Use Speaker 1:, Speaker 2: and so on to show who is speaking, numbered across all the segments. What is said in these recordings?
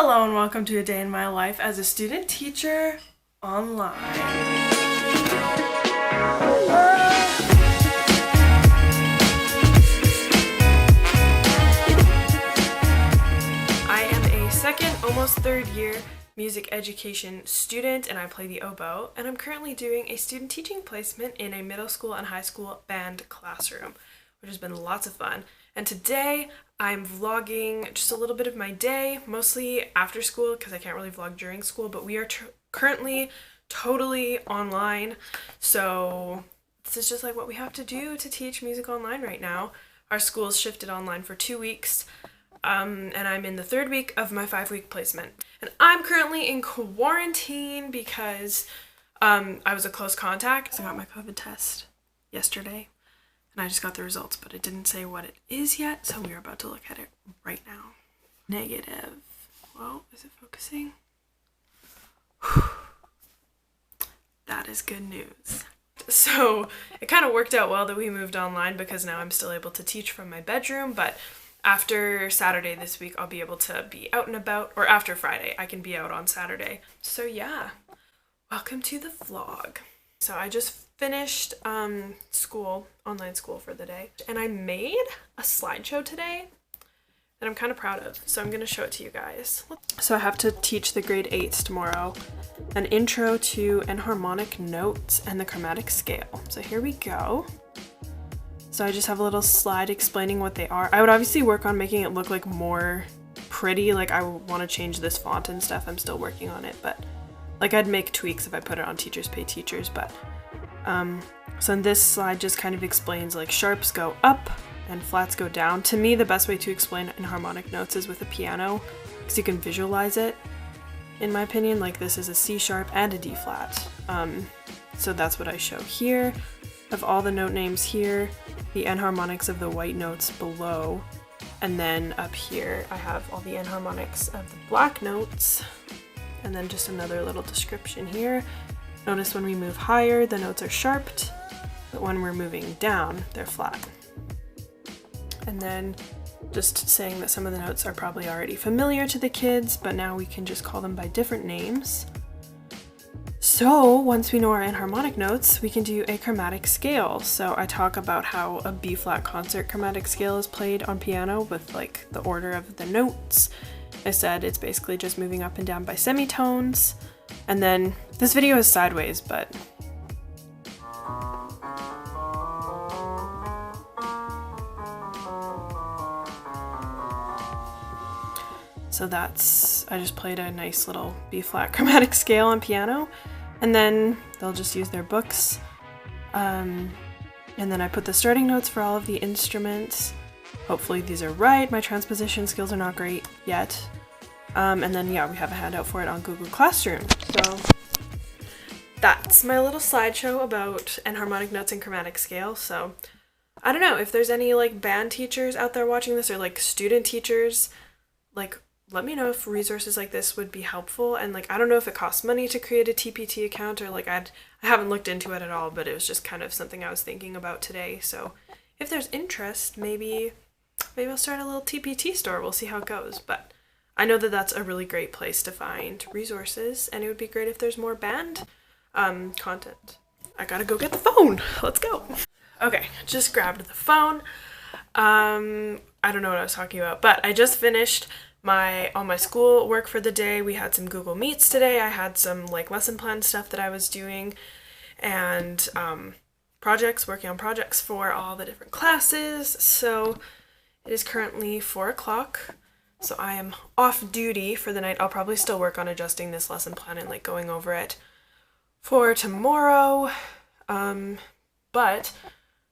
Speaker 1: Hello and welcome to a day in my life as a student teacher online. I am a second, almost third year music education student and I play the oboe, and I'm currently doing a student teaching placement in a middle school and high school band classroom, which has been lots of fun. And today I'm vlogging just a little bit of my day, mostly after school because I can't really vlog during school, but we are currently totally online. So this is just like what we have to do to teach music online right now. Our school's shifted online for 2 weeks, and I'm in the third week of my 5-week placement. And I'm currently in quarantine because I was a close contact. I got my COVID test yesterday. And I just got the results, but it didn't say what it is yet, so we're about to look at it right now. Negative. Well, is it focusing? That is good news. So it kind of worked out well that we moved online because now I'm still able to teach from my bedroom, but after Saturday this week, I'll be able to be out and about, or after Friday, I can be out on Saturday. So yeah, welcome to the vlog. So I just finished online school for the day, and I made a slideshow today that I'm kind of proud of, so I'm going to show it to you guys. So I have to teach the grade 8s tomorrow an intro to enharmonic notes and the chromatic scale. So here we go. So I just have a little slide explaining what they are. I would obviously work on making it look like more pretty, like I want to change this font and stuff. I'm still working on it, but like I'd make tweaks if I put it on Teachers Pay Teachers, but so in this slide just kind of explains like sharps go up and flats go down. To me, the best way to explain enharmonic notes is with a piano because you can visualize it, in my opinion. Like this is a C sharp and a D flat. So that's what I show here. Of all the note names here, the enharmonics of the white notes below, and then up here I have all the enharmonics of the black notes, and then just another little description here. Notice when we move higher, the notes are sharped, but when we're moving down, they're flat. And then just saying that some of the notes are probably already familiar to the kids, but now we can just call them by different names. So once we know our enharmonic notes, we can do a chromatic scale. So I talk about how a B flat concert chromatic scale is played on piano with like the order of the notes. I said it's basically just moving up and down by semitones. And then this video is sideways, but so that's, I just played a nice little B flat chromatic scale on piano, and then they'll just use their books. And then I put the starting notes for all of the instruments. Hopefully these are right. My transposition skills are not great yet. And then yeah, we have a handout for it on Google Classroom. So that's my little slideshow about enharmonic notes and chromatic scale. So I don't know if there's any like band teachers out there watching this, or like student teachers, like let me know if resources like this would be helpful. And like I don't know if it costs money to create a TPT account, or like I haven't looked into it at all, but it was just kind of something I was thinking about today. So if there's interest, maybe I'll start a little TPT store. We'll see how it goes. But I know that that's a really great place to find resources, and it would be great if there's more band content. I gotta go get the phone. Let's go. Okay, just grabbed the phone. I don't know what I was talking about, but I just finished all my school work for the day. We had some Google Meets today. I had some like lesson plan stuff that I was doing, and working on projects for all the different classes. So it is currently 4 o'clock. So I am off duty for the night. I'll probably still work on adjusting this lesson plan and like going over it for tomorrow. But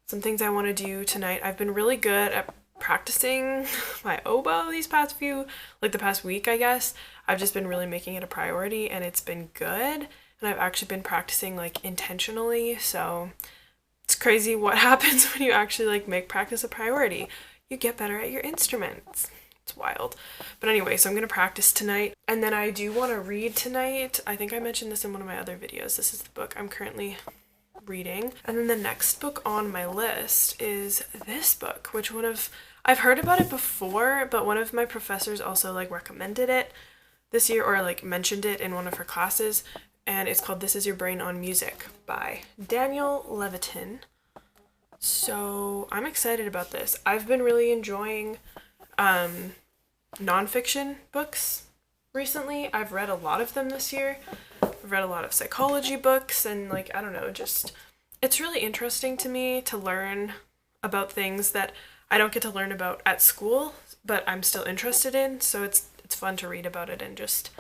Speaker 1: some things I want to do tonight. I've been really good at practicing my oboe the past week, I guess. I've just been really making it a priority, and it's been good. And I've actually been practicing like intentionally. So it's crazy what happens when you actually like make practice a priority. You get better at your instruments. It's wild. But anyway, so I'm going to practice tonight. And then I do want to read tonight. I think I mentioned this in one of my other videos. This is the book I'm currently reading. And then the next book on my list is this book, which I've heard about it before, but one of my professors also like recommended it. this year, or like mentioned it in one of her classes, and it's called This Is Your Brain on Music by Daniel Levitin. So I'm excited about this. I've been really enjoying nonfiction books recently. I've read a lot of them this year. I've read a lot of psychology books, and like, I don't know, just it's really interesting to me to learn about things that I don't get to learn about at school, but I'm still interested in. So it's fun to read about it and just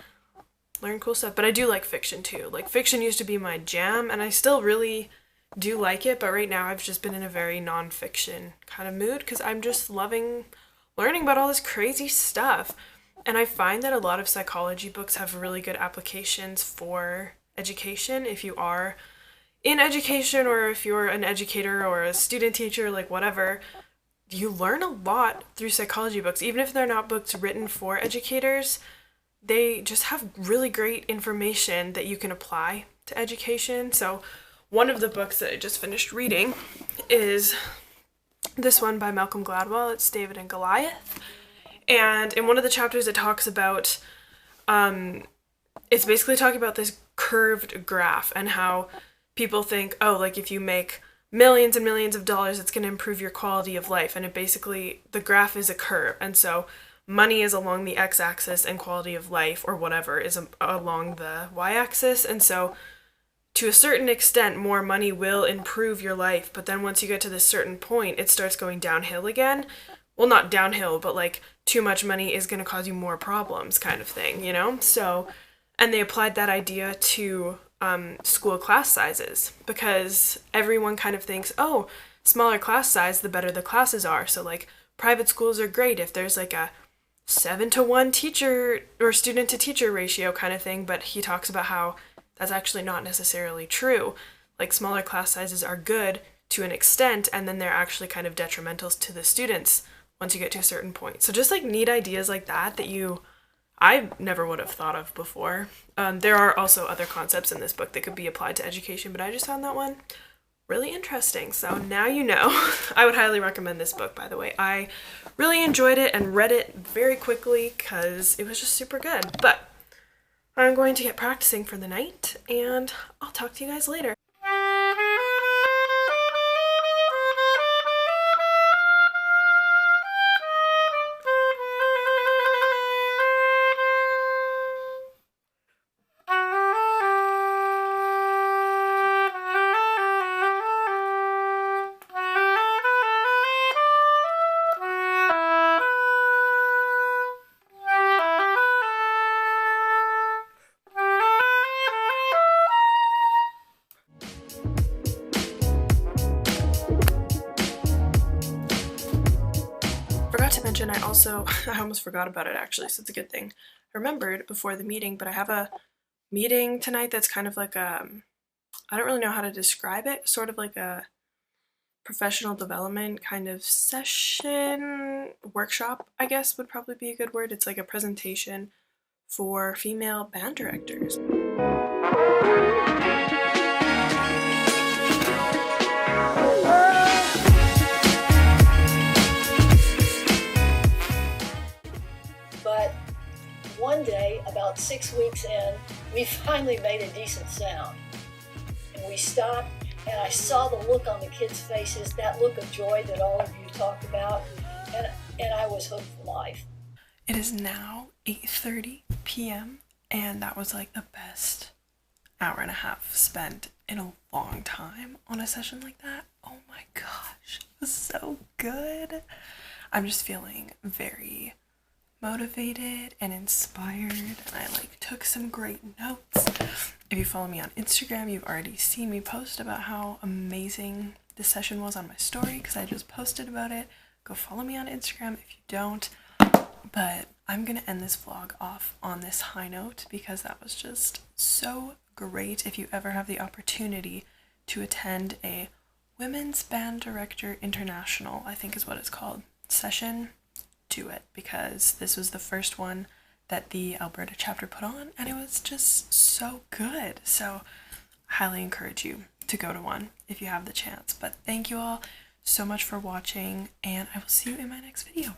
Speaker 1: learn cool stuff. But I do like fiction too. Like, fiction used to be my jam, and I still really do like it, but right now I've just been in a very nonfiction kind of mood because I'm just loving learning about all this crazy stuff. And I find that a lot of psychology books have really good applications for education if you are in education, or if you're an educator or a student teacher, like whatever. You learn a lot through psychology books, even if they're not books written for educators. They just have really great information that you can apply to education. So one of the books that I just finished reading is this one by Malcolm Gladwell. It's David and Goliath. And in one of the chapters it talks about, it's basically talking about this curved graph and how people think, oh, like if you make millions and millions of dollars, it's going to improve your quality of life. And it basically, the graph is a curve. And so money is along the x-axis and quality of life, or whatever, is along the y-axis. And so to a certain extent, more money will improve your life. But then once you get to this certain point, it starts going downhill again. Well, not downhill, but like too much money is going to cause you more problems, kind of thing, you know? So, and they applied that idea to school class sizes, because everyone kind of thinks, oh, smaller class size, the better the classes are. So like private schools are great if there's like a 7-to-1 teacher or student to teacher ratio kind of thing. But he talks about how that's actually not necessarily true. Like, smaller class sizes are good to an extent, and then they're actually kind of detrimental to the students once you get to a certain point. So just like neat ideas like that I never would have thought of before. There are also other concepts in this book that could be applied to education, but I just found that one really interesting. So now you know. I would highly recommend this book, by the way. I really enjoyed it and read it very quickly because it was just super good. But I'm going to get practicing for the night, and I'll talk to you guys later. Forgot to mention, I almost forgot about it actually, so it's a good thing I remembered before the meeting, but I have a meeting tonight that's kind of like I don't really know how to describe it, sort of like a professional development kind of session, workshop, I guess would probably be a good word. It's like a presentation for female band directors.
Speaker 2: But one day, about 6 weeks in, we finally made a decent sound. And we stopped, and I saw the look on the kids' faces, that look of joy that all of you talked about, and I was hooked for life.
Speaker 1: It is now 8:30 p.m. and that was like the best hour and a half spent in a long time on a session like that. Oh my gosh, it was so good. I'm just feeling very motivated and inspired, and I took some great notes. If you follow me on Instagram, you've already seen me post about how amazing this session was on my story, because I just posted about it. Go follow me on Instagram if you don't. But I'm gonna end this vlog off on this high note, because that was just so great. If you ever have the opportunity to attend a Women's Band Director International, I think is what it's called, session, do it, because this was the first one that the Alberta chapter put on, and it was just so good. So I highly encourage you to go to one if you have the chance. But thank you all so much for watching, and I will see you in my next video.